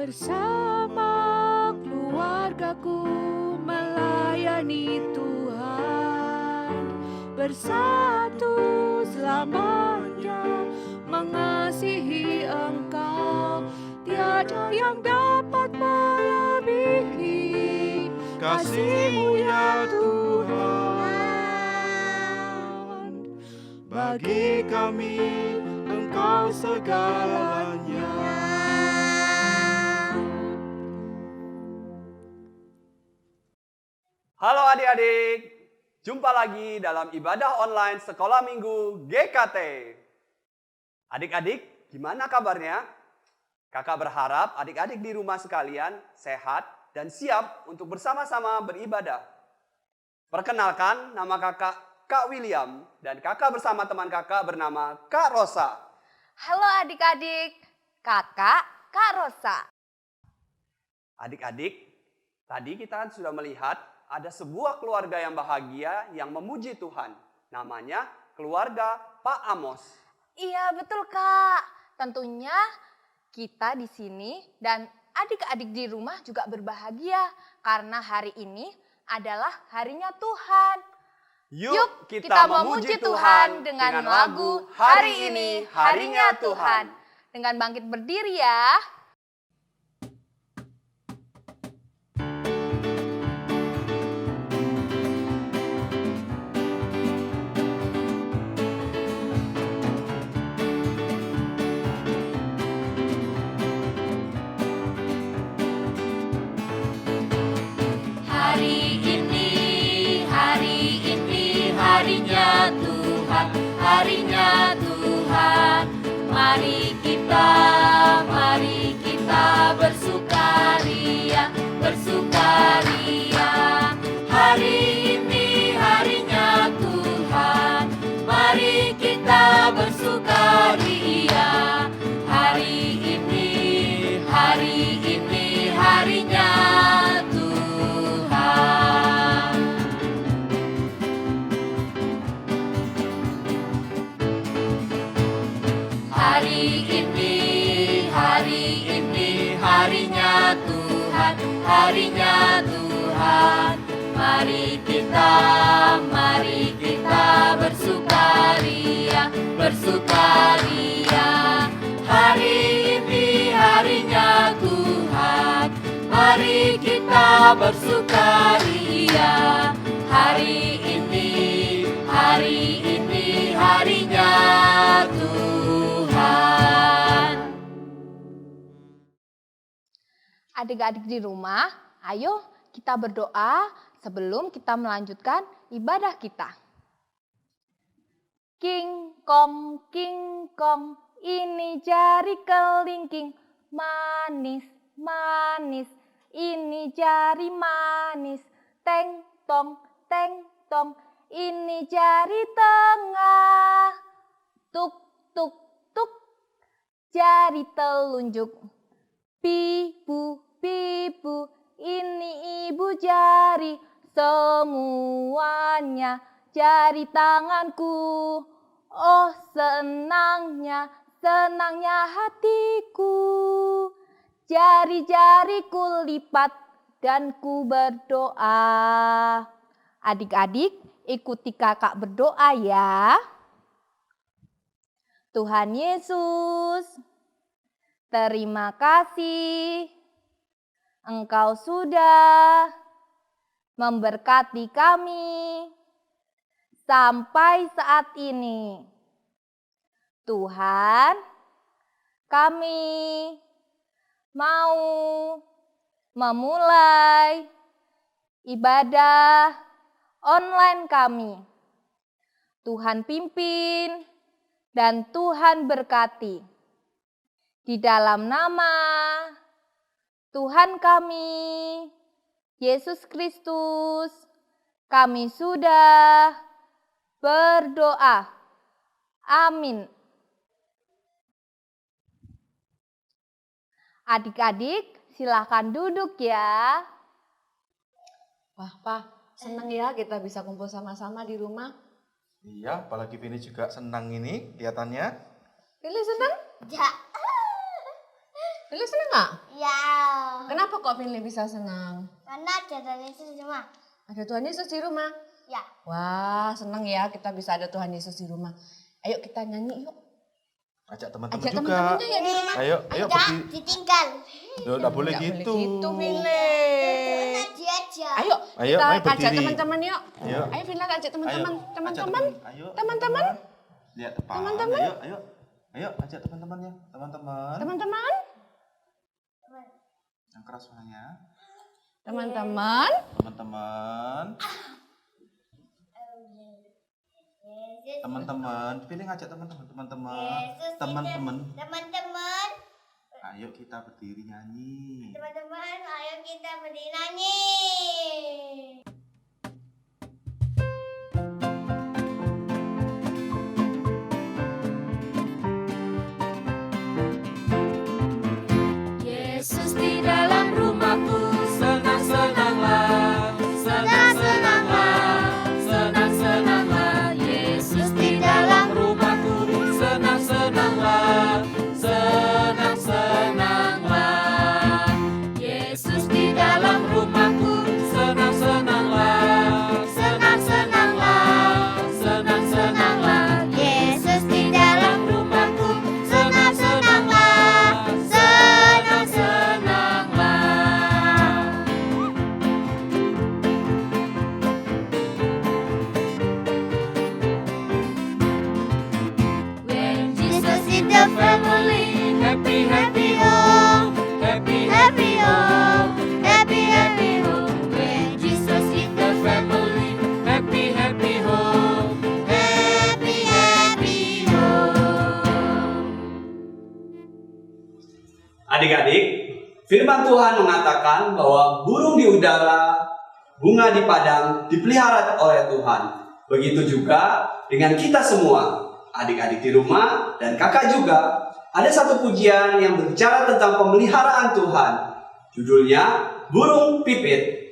Bersama keluargaku melayani Tuhan, bersatu selamanya mengasihi Engkau. Tiada yang dapat melebihi kasih-Mu ya Tuhan. Bagi kami Engkau segalanya. Halo adik-adik, jumpa lagi dalam ibadah online Sekolah Minggu GKT. Adik-adik, gimana kabarnya? Kakak berharap adik-adik di rumah sekalian sehat dan siap untuk bersama-sama beribadah. Perkenalkan, nama kakak Kak William dan kakak bersama teman kakak bernama Kak Rosa. Halo adik-adik, kakak Kak Rosa. Adik-adik, tadi kita sudah melihat ada sebuah keluarga yang bahagia yang memuji Tuhan. Namanya keluarga Pak Amos. Iya betul Kak. Tentunya kita di sini dan adik-adik di rumah juga berbahagia karena hari ini adalah harinya Tuhan. Yuk kita memuji Tuhan dengan lagu Hari Ini Harinya Tuhan. Dengan bangkit berdiri ya. Harinya Tuhan, mari kita bersukaria, bersukaria. Hari ini harinya Tuhan, mari kita bersukaria. Hari ini harinya Tuhan. Hari ini harinya Tuhan, harinya Tuhan. Mari kita bersukaria, bersukaria. Hari ini harinya Tuhan, mari kita bersukaria. Hari ini harinya Tuhan. Adik-adik di rumah, ayo kita berdoa sebelum kita melanjutkan ibadah kita. King kong, ini jari kelingking, manis, manis, ini jari manis, teng tong, ini jari tengah, tuk tuk tuk, jari telunjuk, pipu pipu, ini ibu jari, semuanya jari tanganku. Oh senangnya hatiku, jari-jariku lipat dan ku berdoa. Adik-adik ikuti kakak berdoa ya. Tuhan Yesus, terima kasih Engkau sudah memberkati kami sampai saat ini. Tuhan, kami mau memulai ibadah online kami. Tuhan pimpin dan Tuhan berkati. Di dalam nama Tuhan kami, Yesus Kristus, kami sudah berdoa. Amin. Adik-adik, silakan duduk ya. Wah, seneng ya kita bisa kumpul sama-sama di rumah. Iya, apalagi Vini juga senang ini kelihatannya. Pilih seneng? Ya. Finley senang nggak? Ya, Kenapa kok Finley bisa senang? karena ada Tuhan Yesus di rumah. Ada Tuhan Yesus di rumah. Ya, Wah, senang ya kita bisa ada Tuhan Yesus di rumah. Ayo kita nyanyi yuk. Ajak teman-teman Ajak juga. teman-temannya ya di rumah. Ayo enggak berdiri. ditinggal. Loh, nggak boleh Nggak gitu. boleh gitu, Finley. Karena diajak. Ayo, Ayo, kita ayo ajak berdiri. teman-teman yuk. Ayo. Ayo Finley ajak teman-teman. Ayo, Teman-teman. ajak Ayo. Teman-teman. Lihat depan. Teman-teman. Ayo. Ayo, ajak teman-temannya. Teman-teman. Teman-teman. Yang keras suaranya. Teman-teman. Teman-teman. Teman-teman. Pilih ngajak teman-teman. Teman-teman. Yesus Teman-teman. Teman-teman, Ayo kita berdiri nyanyi. teman-teman, ayo kita berdiri nyanyi. Yesus di dalam rumahku, senang-senanglah, senang-senanglah, senang-senanglah. Yesus di dalam rumahku, senang-senanglah, senang-senanglah. Yesus di dalam rumahku, senang-senanglah, senang-senanglah, senang-senanglah. Yesus di dalam rumahku, senang-senanglah, Senang-senanglah. When Jesus in the family, happy, happy home, happy, happy home, happy, happy home. When Jesus in the family, happy, happy home, happy, happy home. Adik-adik, firman Tuhan mengatakan bahwa burung di udara, bunga di padang dipelihara oleh Tuhan. Begitu juga dengan kita semua, adik-adik di rumah dan kakak juga. Ada satu pujian yang berbicara tentang pemeliharaan Tuhan. Judulnya Burung Pipit.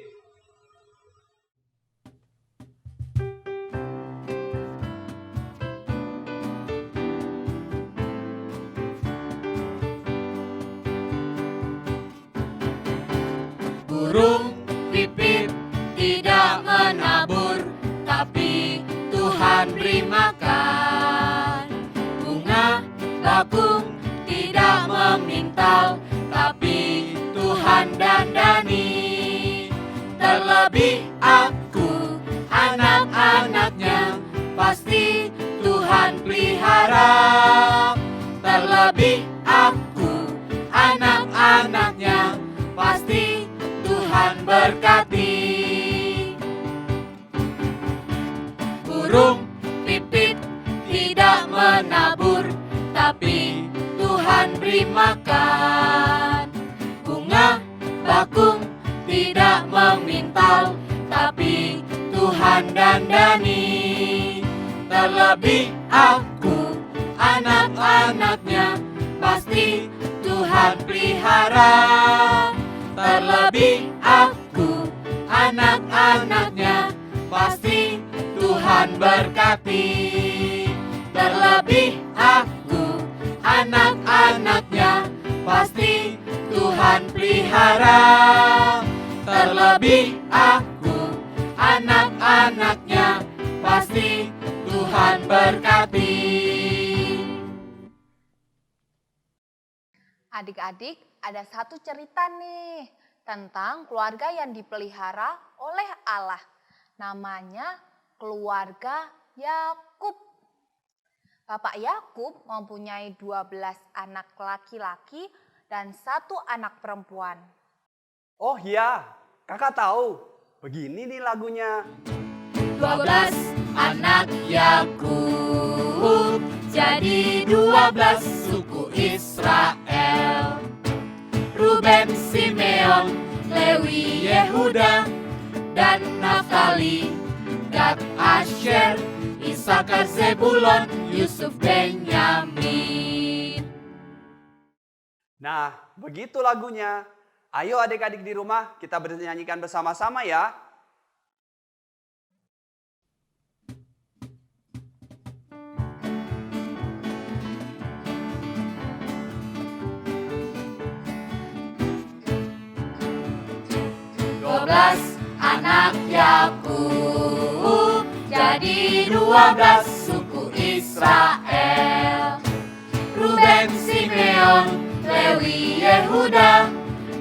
Burung pipit tidak menabur, tapi Tuhan beri makan. Bunga bakung tidak memintal, tapi Tuhan dandani. Terlebih aku, anak-anaknya, pasti Tuhan pelihara. Terlebih aku, anak-anaknya, pasti Tuhan berkati. Burung pipit tidak menabur, tapi Tuhan beri makan. Bunga bakung tidak memintal, tapi Tuhan dandani. Terlebih aku, anak-anaknya, pasti Tuhan pelihara. Terlebih aku, anak-anaknya, pasti Tuhan berkati. Terlebih aku, anak-anaknya, pasti Tuhan pelihara. Terlebih aku, anak-anaknya, pasti Tuhan berkati. Adik-adik, ada satu cerita nih tentang keluarga yang dipelihara oleh Allah. Namanya keluarga Yakub. Bapak Yakub mempunyai 12 anak laki-laki dan 1 anak perempuan. Oh iya, kakak tahu. Begini nih lagunya. 12 anak Yakub, jadi 12 suku Israel. Ruben, Simeon, Lewi, Yehuda, dan Naftali, Gad, Asher, Isakar, Zebulon, Yusuf, Benyamin. Nah, begitu lagunya. Ayo adik-adik di rumah kita bernyanyikan bersama-sama ya. 12 anak Yakub, jadi 12 suku Israel. Ruben, Simeon, Lewi, Yehuda,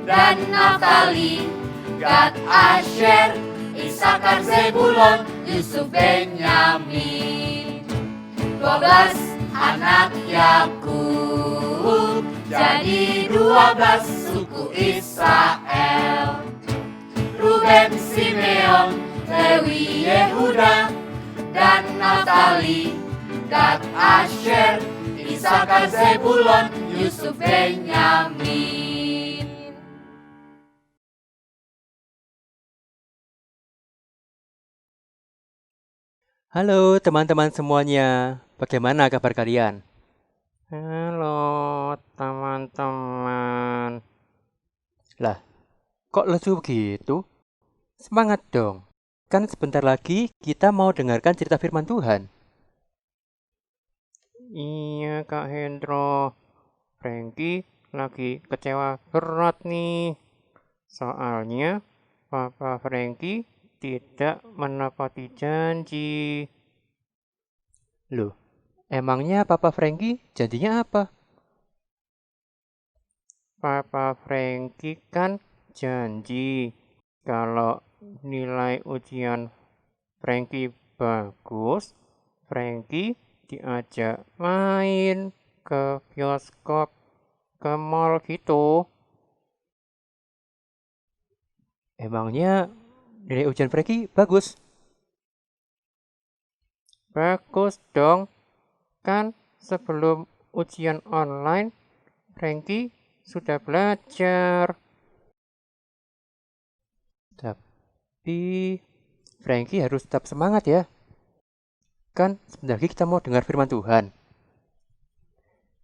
dan Naftali, Gad, Asher, Isakar, Zebulon, Yusuf, Benyamin. 12 anak Yakub, jadi 12 suku Israel. Ruben, Simeon, Lewi, Yehuda, dan Naftali, Gad, Asher, Isakar, Zebulon, Yusuf, Benyamin. Halo teman-teman semuanya, bagaimana kabar kalian? Halo teman-teman. Lah, kok lesu begitu? Semangat dong, kan sebentar lagi kita mau dengarkan cerita firman Tuhan. Iya Kak Hendro, Frankie lagi kecewa berat nih. Soalnya Papa Frankie tidak menepati janji. Loh, emangnya Papa Frankie janjinya apa? Papa Frankie kan janji kalau nilai ujian Frankie bagus, Frankie diajak main ke bioskop, ke mall gitu. Emangnya nilai ujian Frankie bagus? Bagus dong. Kan sebelum ujian online, Frankie sudah belajar. Tapi Frankie harus tetap semangat ya. Kan sebentar lagi kita mau dengar firman Tuhan.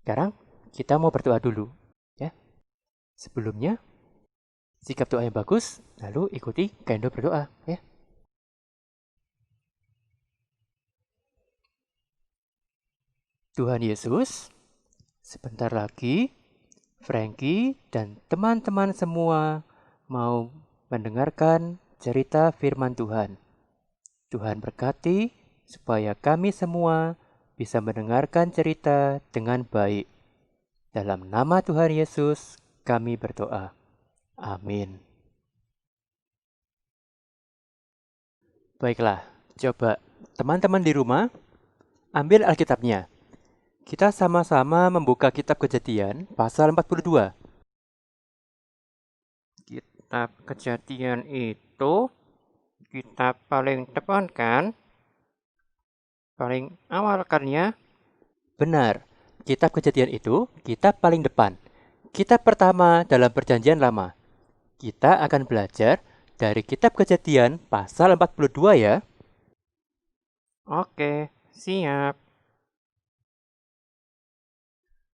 Sekarang kita mau berdoa dulu ya. Sebelumnya sikap doa yang bagus, lalu ikuti Kendo berdoa ya. Tuhan Yesus, sebentar lagi Frankie dan teman-teman semua mau mendengarkan cerita firman Tuhan. Tuhan berkati supaya kami semua bisa mendengarkan cerita dengan baik. Dalam nama Tuhan Yesus, kami berdoa. Amin. Baiklah, coba teman-teman di rumah ambil Alkitabnya. Kita sama-sama membuka kitab Kejadian pasal 42. Kitab Kejadian itu kitab paling depan kan? Paling awal kan ya? Benar, kitab Kejadian itu kitab paling depan. Kitab pertama dalam Perjanjian Lama. Kita akan belajar dari kitab Kejadian pasal 42 ya. Oke, siap.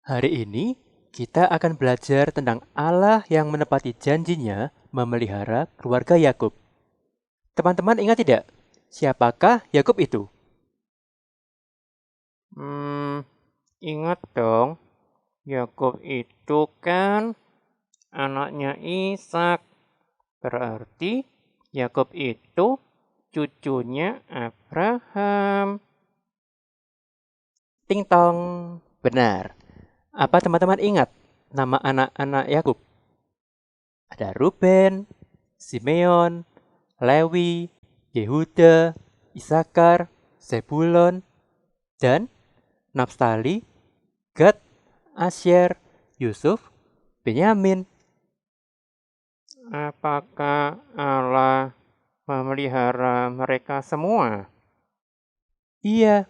Hari ini kita akan belajar tentang Allah yang menepati janjinya memelihara keluarga Yakub. Teman-teman ingat tidak? Siapakah Yakub itu? Ingat dong. Yakub itu kan anaknya Ishak. Berarti Yakub itu cucunya Abraham. Ting tong, benar. Apa teman-teman ingat nama anak-anak Yakub? Ada Ruben, Simeon, Lewi, Yehuda, Isakar, Zebulon, dan Naftali, Gad, Asher, Yusuf, Benyamin. Apakah Allah memelihara mereka semua? Iya,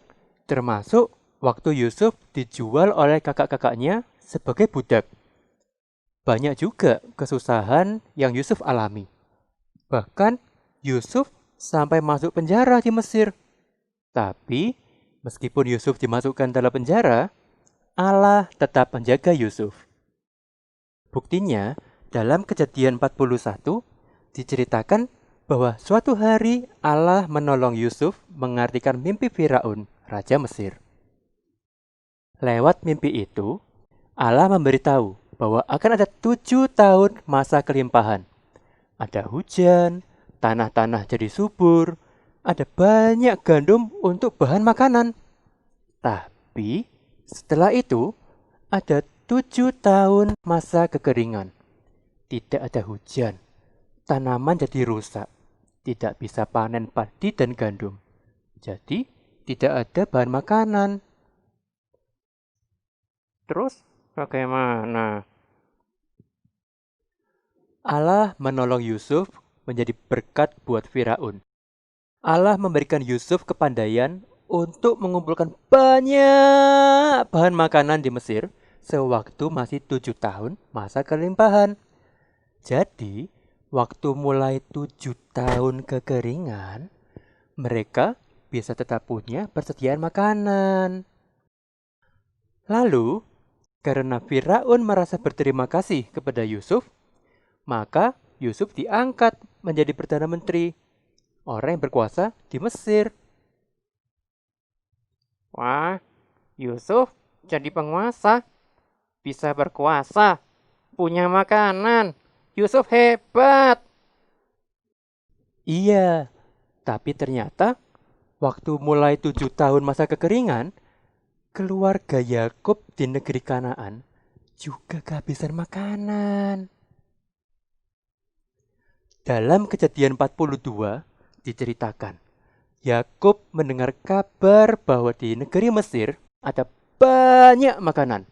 termasuk waktu Yusuf dijual oleh kakak-kakaknya sebagai budak. Banyak juga kesusahan yang Yusuf alami. Bahkan Yusuf sampai masuk penjara di Mesir. Tapi meskipun Yusuf dimasukkan dalam penjara, Allah tetap menjaga Yusuf. Buktinya, dalam Kejadian 41 diceritakan bahwa suatu hari Allah menolong Yusuf mengartikan mimpi Firaun, Raja Mesir. Lewat mimpi itu, Allah memberitahu bahwa akan ada 7 tahun masa kelimpahan. Ada hujan, tanah-tanah jadi subur, ada banyak gandum untuk bahan makanan. Tapi setelah itu ada 7 tahun masa kekeringan. Tidak ada hujan, tanaman jadi rusak, tidak bisa panen padi dan gandum. Jadi tidak ada bahan makanan. Terus bagaimana? Allah menolong Yusuf menjadi berkat buat Firaun. Allah memberikan Yusuf kepandaian untuk mengumpulkan banyak bahan makanan di Mesir sewaktu masih 7 tahun masa kelimpahan. Jadi, waktu mulai 7 tahun kekeringan, mereka bisa tetap punya persediaan makanan. Lalu, karena Firaun merasa berterima kasih kepada Yusuf, maka Yusuf diangkat menjadi Perdana Menteri, orang yang berkuasa di Mesir. Wah, Yusuf jadi penguasa, bisa berkuasa, punya makanan. Yusuf hebat. Iya, tapi ternyata waktu mulai 7 tahun masa kekeringan, keluarga Yakub di negeri Kanaan juga kehabisan makanan. Dalam Kejadian 42 diceritakan, Yakub mendengar kabar bahwa di negeri Mesir ada banyak makanan.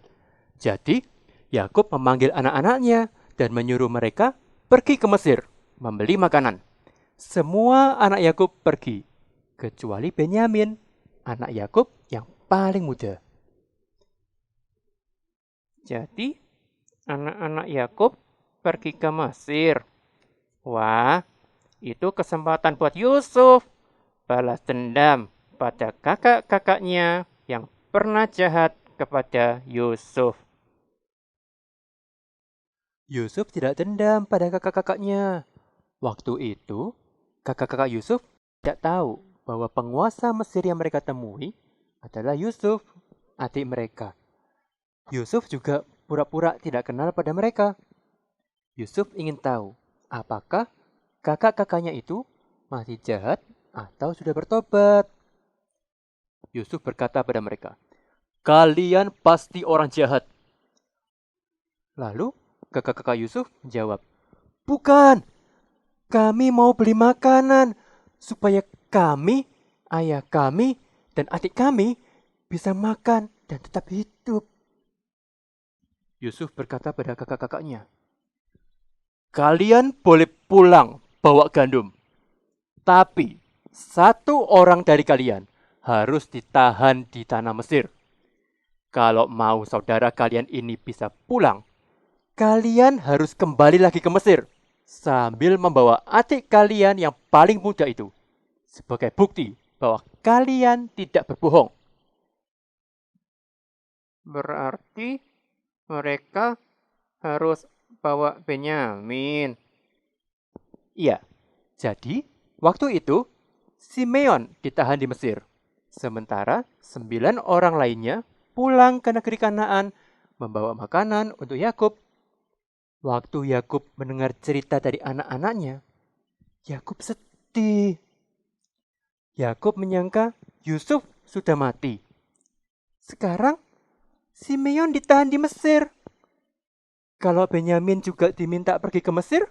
Jadi, Yakub memanggil anak-anaknya dan menyuruh mereka pergi ke Mesir membeli makanan. Semua anak Yakub pergi, kecuali Benyamin, anak Yakub yang paling muda. Jadi, anak-anak Yakub pergi ke Mesir. Wah, itu kesempatan buat Yusuf balas dendam pada kakak-kakaknya yang pernah jahat kepada Yusuf. Yusuf tidak dendam pada kakak-kakaknya. Waktu itu, kakak-kakak Yusuf tidak tahu bahwa penguasa Mesir yang mereka temui adalah Yusuf, adik mereka. Yusuf juga pura-pura tidak kenal pada mereka. Yusuf ingin tahu apakah kakak-kakaknya itu masih jahat atau sudah bertobat. Yusuf berkata pada mereka, "Kalian pasti orang jahat." Lalu kakak-kakak Yusuf menjawab, "Bukan, kami mau beli makanan supaya kami, ayah kami, dan adik kami bisa makan dan tetap hidup." Yusuf berkata pada kakak-kakaknya, "Kalian boleh pulang bawa gandum. Tapi 1 orang dari kalian harus ditahan di tanah Mesir. Kalau mau saudara kalian ini bisa pulang, kalian harus kembali lagi ke Mesir sambil membawa adik kalian yang paling muda itu sebagai bukti bahwa kalian tidak berbohong." Berarti mereka harus bawa Benyamin. Iya, jadi waktu itu Simeon ditahan di Mesir. Sementara 9 orang lainnya pulang ke negeri Kanaan membawa makanan untuk Yakub. Waktu Yakub mendengar cerita dari anak-anaknya, Yakub sedih. Yakub menyangka Yusuf sudah mati. Sekarang Simeon ditahan di Mesir. Kalau Benyamin juga diminta pergi ke Mesir,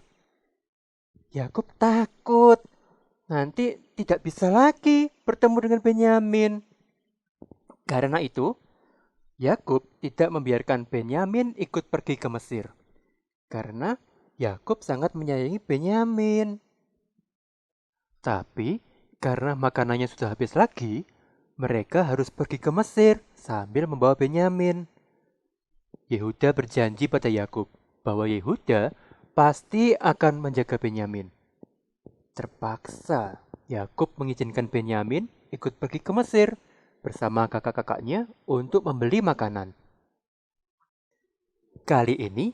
Yakub takut nanti tidak bisa lagi bertemu dengan Benyamin. Karena itu, Yakub tidak membiarkan Benyamin ikut pergi ke Mesir. Karena Yakub sangat menyayangi Benyamin. Tapi karena makanannya sudah habis lagi, mereka harus pergi ke Mesir sambil membawa Benyamin. Yehuda berjanji pada Yakub bahwa Yehuda pasti akan menjaga Benyamin. Terpaksa Yakub mengizinkan Benyamin ikut pergi ke Mesir bersama kakak-kakaknya untuk membeli makanan. Kali ini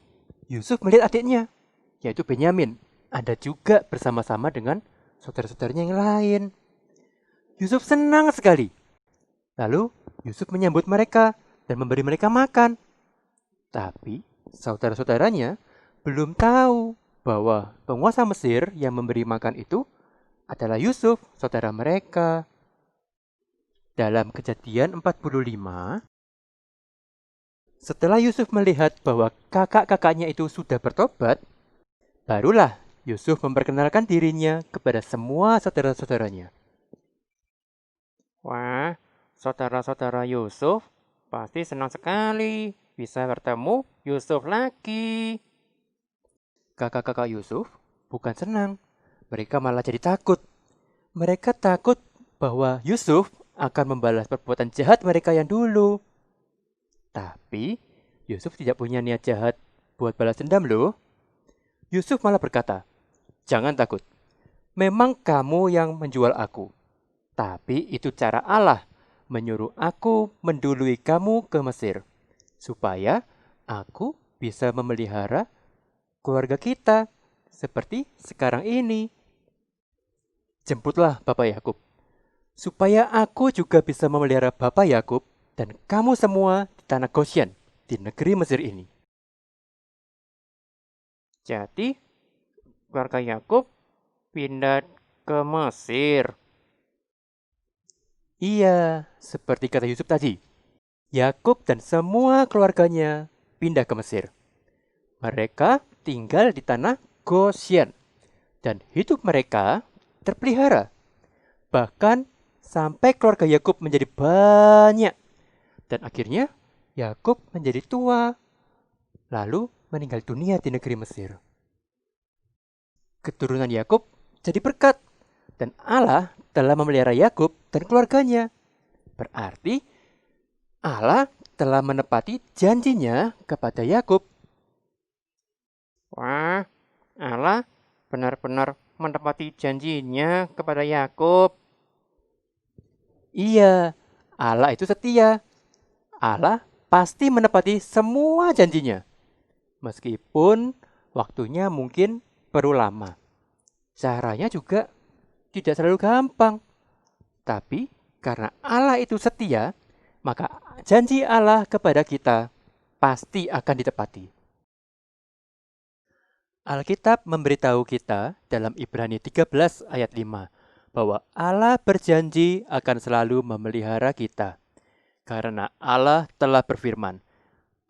Yusuf melihat adiknya, yaitu Benyamin, ada juga bersama-sama dengan saudara-saudaranya yang lain. Yusuf senang sekali. Lalu Yusuf menyambut mereka dan memberi mereka makan. Tapi saudara-saudaranya belum tahu bahwa penguasa Mesir yang memberi makan itu adalah Yusuf, saudara mereka. Dalam Kejadian 45, setelah Yusuf melihat bahwa kakak-kakaknya itu sudah bertobat, barulah Yusuf memperkenalkan dirinya kepada semua saudara-saudaranya. Wah, saudara-saudara Yusuf pasti senang sekali bisa bertemu Yusuf lagi. Kakak-kakak Yusuf bukan senang, mereka malah jadi takut. Mereka takut bahwa Yusuf akan membalas perbuatan jahat mereka yang dulu. Tapi Yusuf tidak punya niat jahat buat balas dendam loh. Yusuf malah berkata, "Jangan takut, memang kamu yang menjual aku. Tapi itu cara Allah menyuruh aku mendului kamu ke Mesir, supaya aku bisa memelihara keluarga kita seperti sekarang ini. Jemputlah Bapak Yakub, supaya aku juga bisa memelihara Bapak Yakub dan kamu semua di tanah Goshen, di negeri Mesir ini." Jadi, keluarga Yakub pindah ke Mesir. Iya, seperti kata Yusuf tadi. Yakub dan semua keluarganya pindah ke Mesir. Mereka tinggal di tanah Goshen dan hidup mereka terpelihara. Bahkan sampai keluarga Yakub menjadi banyak. Dan akhirnya Yakub menjadi tua, lalu meninggal dunia di negeri Mesir. Keturunan Yakub jadi berkat, dan Allah telah memelihara Yakub dan keluarganya. Berarti Allah telah menepati janjinya kepada Yakub. Wah, Allah benar-benar menepati janjinya kepada Yakub. Iya, Allah itu setia. Allah pasti menepati semua janjinya. Meskipun waktunya mungkin perlu lama. Caranya juga tidak selalu gampang. Tapi karena Allah itu setia, maka janji Allah kepada kita pasti akan ditepati. Alkitab memberitahu kita dalam Ibrani 13 ayat 5 bahwa Allah berjanji akan selalu memelihara kita. Karena Allah telah berfirman,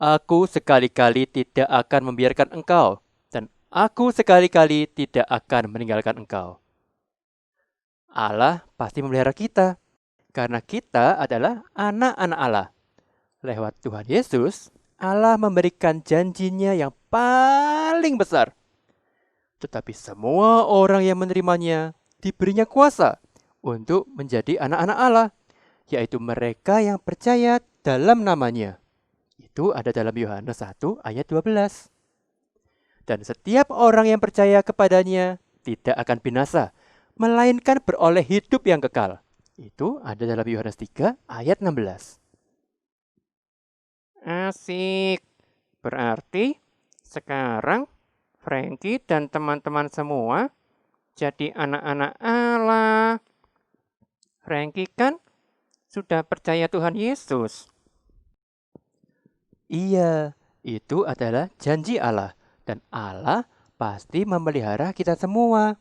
"Aku sekali-kali tidak akan membiarkan engkau, dan aku sekali-kali tidak akan meninggalkan engkau." Allah pasti memelihara kita, karena kita adalah anak-anak Allah. Lewat Tuhan Yesus, Allah memberikan janjinya yang paling besar. Tetapi semua orang yang menerimanya diberinya kuasa untuk menjadi anak-anak Allah, yaitu mereka yang percaya dalam namanya. Itu ada dalam Yohanes 1 ayat 12. Dan setiap orang yang percaya kepadanya tidak akan binasa, melainkan beroleh hidup yang kekal. Itu ada dalam Yohanes 3 ayat 16. Asik. Berarti sekarang Frankie dan teman-teman semua jadi anak-anak Allah. Frankie kan sudah percaya Tuhan Yesus. Iya, itu adalah janji Allah. Dan Allah pasti memelihara kita semua.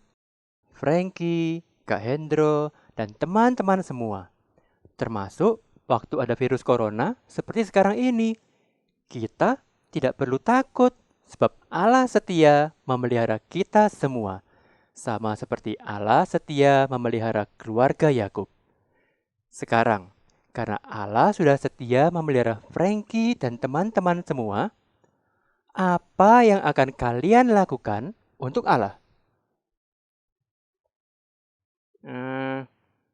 Frankie, Kak Hendro, dan teman-teman semua. Termasuk waktu ada virus corona seperti sekarang ini. Kita tidak perlu takut sebab Allah setia memelihara kita semua. Sama seperti Allah setia memelihara keluarga Yakub. Sekarang, karena Allah sudah setia memelihara Frankie dan teman-teman semua, apa yang akan kalian lakukan untuk Allah?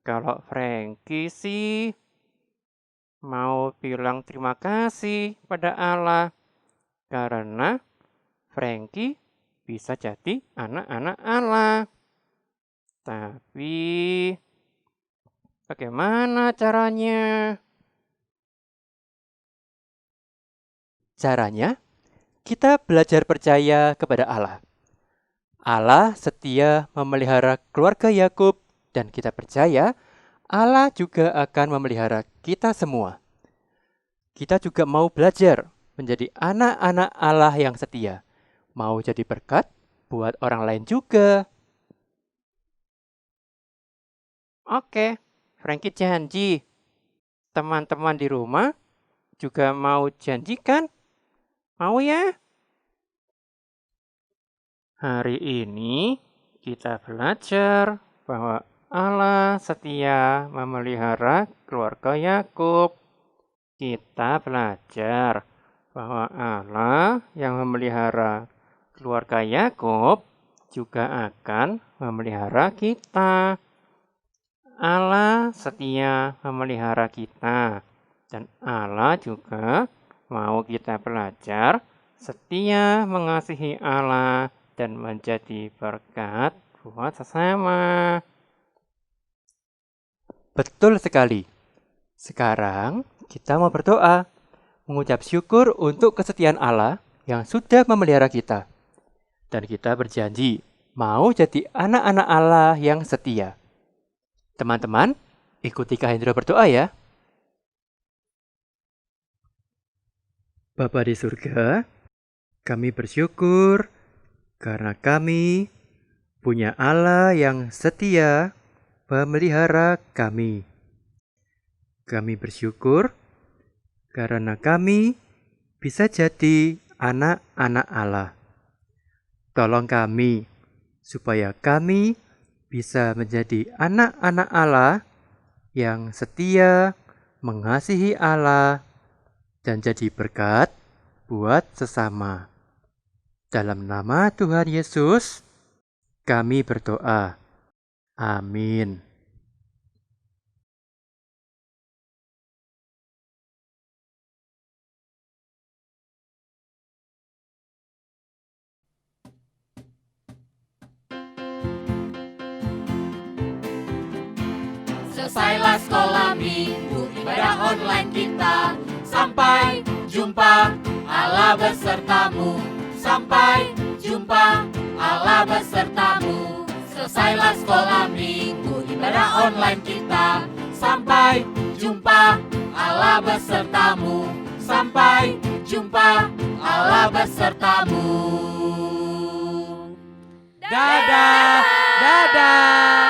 Kalau Frankie sih mau bilang terima kasih pada Allah karena Frankie bisa jadi anak-anak Allah. Tapi bagaimana caranya? Caranya, kita belajar percaya kepada Allah. Allah setia memelihara keluarga Yakub dan kita percaya Allah juga akan memelihara kita semua. Kita juga mau belajar menjadi anak-anak Allah yang setia. Mau jadi berkat buat orang lain juga. Oke, Frankie janji. Teman-teman di rumah juga mau janjikan? Mau ya? Hari ini kita belajar bahwa Allah setia memelihara keluarga Yakub. Kita belajar bahwa Allah yang memelihara keluarga Yakub juga akan memelihara kita. Allah setia memelihara kita, dan Allah juga mau kita belajar setia mengasihi Allah dan menjadi berkat buat sesama. Betul sekali. Sekarang kita mau berdoa, mengucap syukur untuk kesetiaan Allah yang sudah memelihara kita. Dan kita berjanji mau jadi anak-anak Allah yang setia. Teman-teman, ikuti Kak Hendra berdoa ya. Bapa di surga, kami bersyukur karena kami punya Allah yang setia memelihara kami. Kami bersyukur karena kami bisa jadi anak-anak Allah. Tolong kami supaya kami bisa menjadi anak-anak Allah yang setia, mengasihi Allah, dan jadi berkat buat sesama. Dalam nama Tuhan Yesus, kami berdoa. Amin. Selesailah sekolah minggu, ibadah online kita. Sampai jumpa, Allah besertamu. Sampai jumpa, Allah besertamu. Selesailah sekolah minggu, ibadah online kita. Sampai jumpa, Allah besertamu. Sampai jumpa, Allah besertamu. Dadah, dadah.